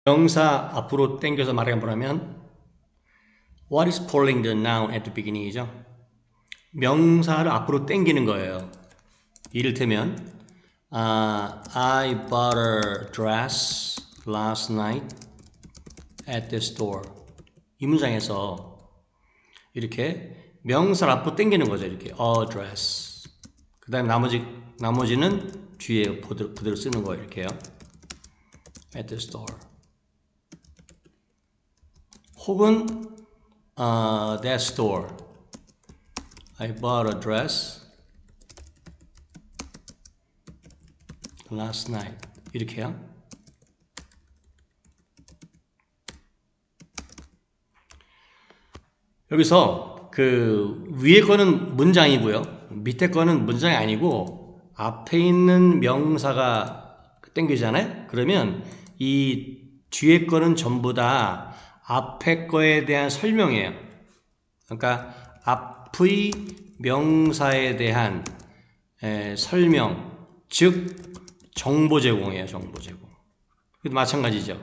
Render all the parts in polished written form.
명사 앞으로 당겨서 말해보라면 What is pulling the noun at the beginning이죠. 명사를 앞으로 당기는 거예요. 이를테면 I bought a dress last night at the store. 이 문장에서 이렇게 명사를 앞으로 당기는 거죠. 이렇게 a dress. 그 다음에 나머지는 뒤에 그대로 쓰는 거예요. 이렇게요. at the store. 혹은 that store. I bought a dress last night. 이렇게요. 여기서 그 위에 거는 문장이고요. 밑에 거는 문장이 아니고 앞에 있는 명사가 땡기잖아요. 그러면 이 뒤에 거는 전부 다 앞에 거에 대한 설명이에요. 그러니까 앞의 명사에 대한 설명, 즉 정보 제공이에요. 정보 제공. 마찬가지죠.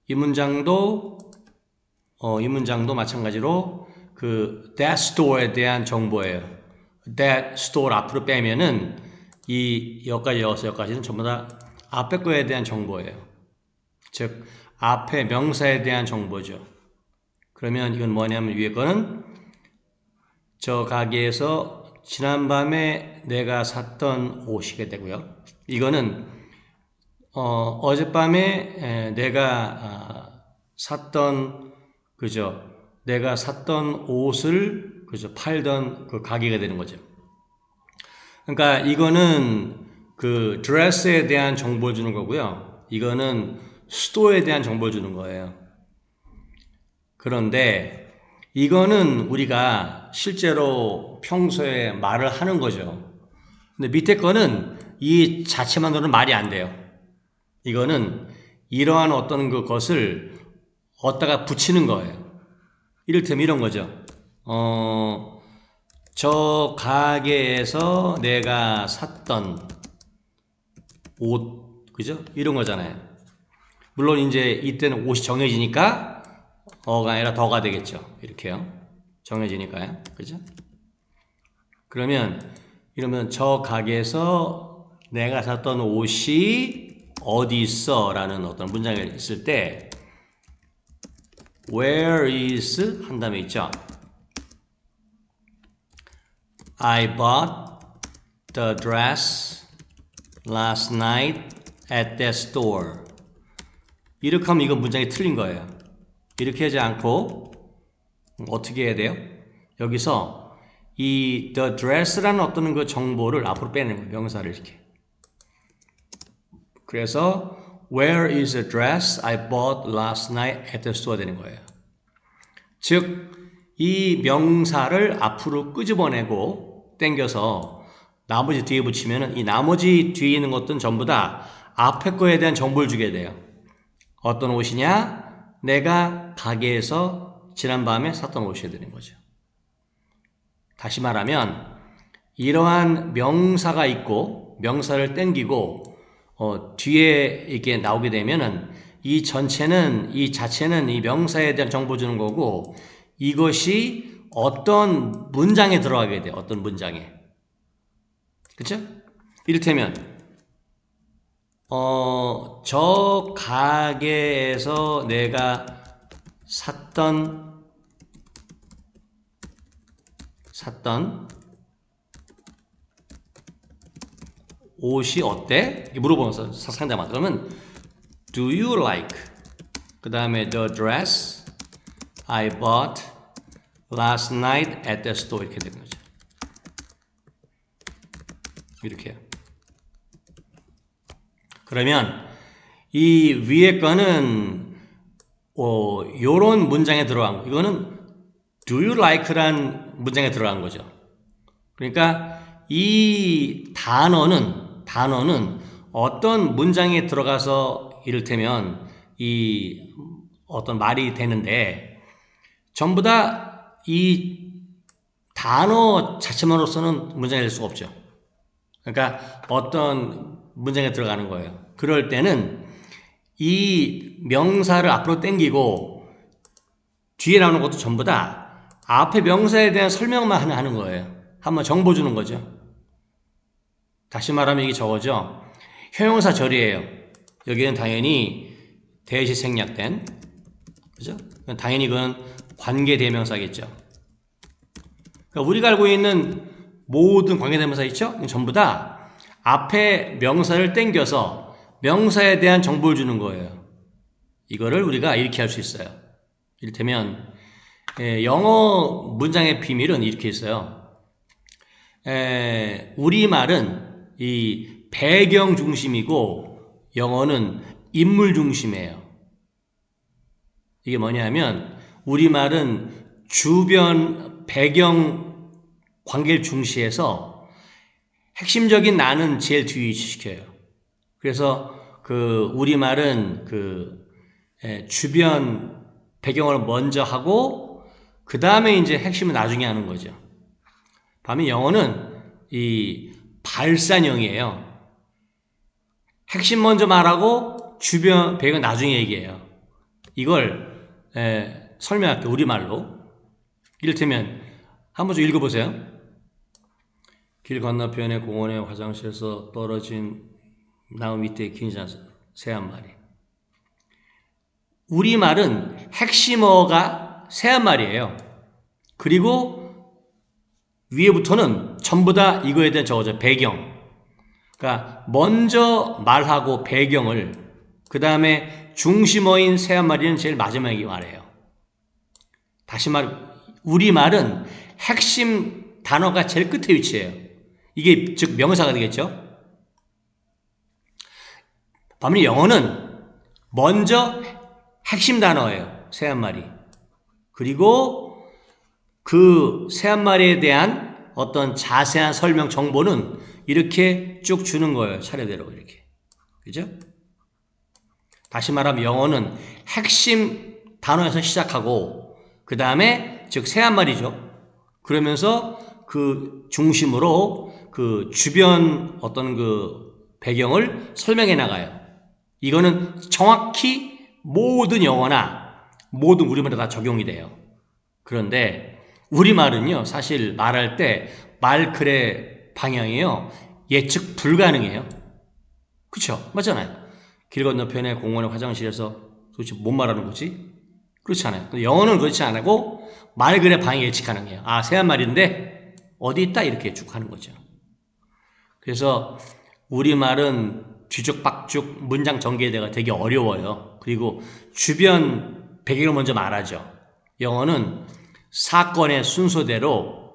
이 문장도 마찬가지로 그 that store에 대한 정보예요. that store 앞으로 빼면은 이 여기까지는 전부 다 앞에 거에 대한 정보예요. 즉 앞에 명사에 대한 정보죠. 그러면 이건 뭐냐면 위에 거는 저 가게에서 지난밤에 내가 샀던 옷이게 되고요. 이거는 어젯밤에 내가 샀던 내가 샀던 옷을 팔던 그 가게가 되는 거죠. 그러니까 이거는 그 드레스에 대한 정보를 주는 거고요. 이거는 스토어에 대한 정보를 주는 거예요. 그런데 이거는 우리가 실제로 평소에 말을 하는 거죠. 근데 밑에 거는 이 자체만으로는 말이 안 돼요. 이거는 이러한 어떤 그것을 얻다가 붙이는 거예요. 이를테면 이런 거죠. 저 가게에서 내가 샀던 옷, 그죠? 이런 거잖아요. 물론 이제 이때는 옷이 정해지니까 어가 아니라 더가 되겠죠. 이렇게요. 정해지니까요. 그죠? 이러면 저 가게에서 내가 샀던 옷이 어디 있어? 라는 어떤 문장이 있을 때 Where is 한 다음에 있죠. I bought the dress last night at that store. 이렇게 하면 이건 문장이 틀린 거예요. 이렇게 하지 않고 어떻게 해야 돼요? 여기서 이 the dress라는 어떤 그 정보를 앞으로 빼는 거예요. 명사를 이렇게. 그래서 Where is the dress I bought last night at the store 되는 거예요. 즉, 이 명사를 앞으로 끄집어내고 당겨서 나머지 뒤에 붙이면 이 나머지 뒤에 있는 것들은 전부 다 앞에 거에 대한 정보를 주게 돼요. 어떤 옷이냐? 내가 가게에서 지난밤에 샀던 옷이 되는 거죠. 다시 말하면 이러한 명사가 있고 명사를 땡기고 뒤에 이렇게 나오게 되면은 이 자체는 이 명사에 대한 정보 주는 거고 이것이 어떤 문장에 들어가게 돼요. 어떤 문장에. 그렇죠? 이를테면 저 가게에서 내가 샀던 옷이 어때? 이렇게 물어보면서 상대방한테. 그러면 Do you like? 그 다음에 the dress I bought last night at the store 이렇게 되는 거죠. 이렇게요. 그러면 이 위에 거는 요런 문장에 들어간 거. 이거는 Do you like란 문장에 들어간 거죠. 그러니까 이 단어는 어떤 문장에 들어가서 이를테면 이 어떤 말이 되는데 전부 다 이 단어 자체만으로서는 문장이 될 수가 없죠. 그러니까 어떤 문장에 들어가는 거예요. 그럴 때는 이 명사를 앞으로 당기고 뒤에 나오는 것도 전부 다 앞에 명사에 대한 설명만 하는 거예요. 한번 정보 주는 거죠. 다시 말하면 이게 저거죠. 형용사 절이에요. 여기는 당연히 대시 생략된, 그죠? 당연히 그건 관계대명사겠죠. 그러니까 우리가 알고 있는 모든 관계대명사 있죠? 전부 다 앞에 명사를 땡겨서 명사에 대한 정보를 주는 거예요. 이거를 우리가 이렇게 할 수 있어요. 이를테면 영어 문장의 비밀은 이렇게 있어요. 우리말은 이 배경 중심이고 영어는 인물 중심이에요. 이게 뭐냐면 우리말은 주변 배경 관계를 중시해서 핵심적인 나는 제일 뒤에 위치시켜요. 그래서 우리말은 주변 배경을 먼저 하고 그 다음에 이제 핵심은 나중에 하는 거죠. 반면 영어는 이 발산형이에요. 핵심 먼저 말하고 주변 배경 나중에 얘기해요. 이걸 설명할게요. 우리말로. 이를테면 한번 좀 읽어보세요. 길 건너편의 공원의 화장실에서 떨어진 나무 밑에 긴 새 한 마리. 우리말은 핵심어가 새 한 마리예요. 그리고 위에부터는 전부 다 이거에 대한 저거죠. 배경. 그러니까 먼저 말하고 배경을, 그 다음에 중심어인 새 한 마리는 제일 마지막에 말해요. 다시 우리말은 핵심 단어가 제일 끝에 위치해요. 이게 즉 명사가 되겠죠. 반면 영어는 먼저 핵심 단어예요. 새 한 마리. 그리고 그 새 한 마리에 대한 어떤 자세한 설명 정보는 이렇게 쭉 주는 거예요. 차례대로 이렇게. 그죠? 다시 말하면 영어는 핵심 단어에서 시작하고 그 다음에 즉 새 한 마리죠. 그러면서 그 중심으로 그 주변 어떤 배경을 설명해 나가요. 이거는 정확히 모든 영어나 모든 우리말에 다 적용이 돼요. 그런데 우리말은요, 사실 말할 때 말글의 방향이요, 예측 불가능해요. 그쵸? 맞잖아요. 길 건너편에 공원의 화장실에서 도대체 뭔 말하는 거지? 그렇지 않아요. 근데 영어는 그렇지 않고 말글의 방향이 예측 가능해요. 아, 새 한 말인데 어디 있다? 이렇게 쭉 하는 거죠. 그래서 우리말은 뒤죽박죽 문장 전개가 되게 어려워요. 그리고 주변 배경을 먼저 말하죠. 영어는 사건의 순서대로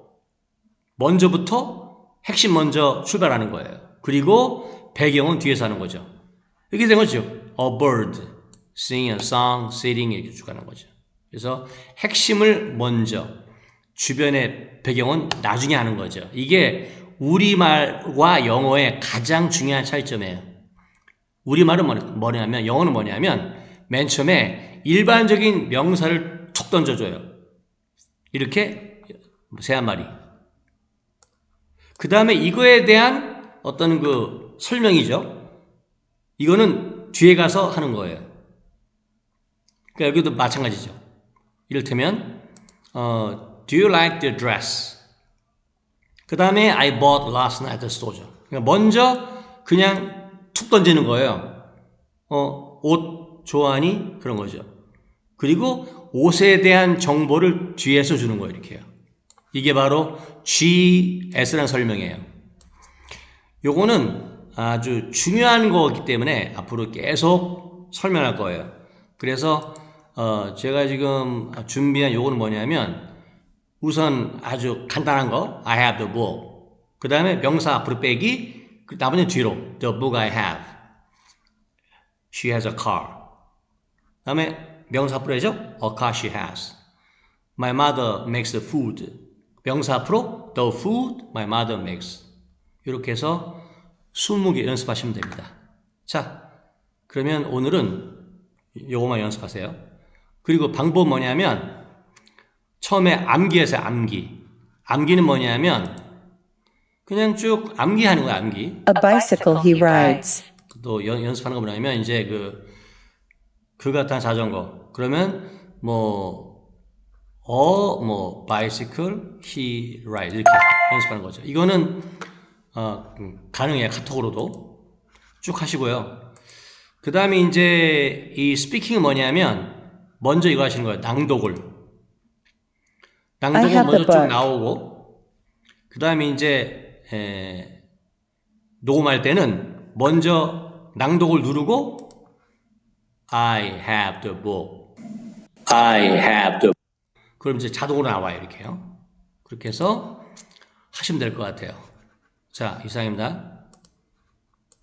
먼저부터 핵심 먼저 출발하는 거예요. 그리고 배경은 뒤에서 하는 거죠. 이렇게 된 거죠. A bird, sing a song, sitting 이렇게 쭉 가는 거죠. 그래서 핵심을 먼저, 주변의 배경은 나중에 하는 거죠. 이게 우리말과 영어의 가장 중요한 차이점이에요. 우리말은 뭐냐면, 영어는 뭐냐면 맨 처음에 일반적인 명사를 툭 던져줘요. 이렇게 새 한 마리. 그 다음에 이거에 대한 어떤 설명이죠. 이거는 뒤에 가서 하는 거예요. 그러니까 여기도 마찬가지죠. 이를테면 Do you like the dress? 그 다음에 I bought last night at the store. 그러니까 먼저 그냥 툭 던지는 거예요. 옷 좋아하니? 그런 거죠. 그리고 옷에 대한 정보를 뒤에서 주는 거예요. 이렇게요. 이게 바로 GS라는 설명이에요. 요거는 아주 중요한 거기 때문에 앞으로 계속 설명할 거예요. 그래서 제가 지금 준비한 요거는 뭐냐면 우선 아주 간단한 거 I have the book. 그 다음에 명사 앞으로 빼기, 나머지 뒤로 the book I have. She has a car. 그 다음에 명사 앞으로 해죠. A car she has. My mother makes the food. 명사 앞으로 the food my mother makes. 이렇게 해서 20개 연습하시면 됩니다. 자, 그러면 오늘은 요거만 연습하세요. 그리고 방법 뭐냐면 처음에 암기해서 암기. 암기는 뭐냐면 그냥 쭉 암기하는 거야, 암기. A bicycle he rides. 또 연습하는 거 뭐냐면 이제 그가 탄 자전거. 그러면 bicycle, he rides 이렇게 연습하는 거죠. 이거는 가능해요. 카톡으로도 쭉 하시고요. 그 다음에 이제 이 스피킹은 뭐냐면 먼저 이거 하시는 거예요. 낭독을 I 먼저 have the 쭉 book. 나오고 그 다음에 이제 녹음할 때는 먼저 낭독을 누르고 I have the book. I have the. 그럼 이제 자동으로 나와요. 이렇게요. 그렇게 해서 하시면 될 것 같아요. 자, 이상입니다.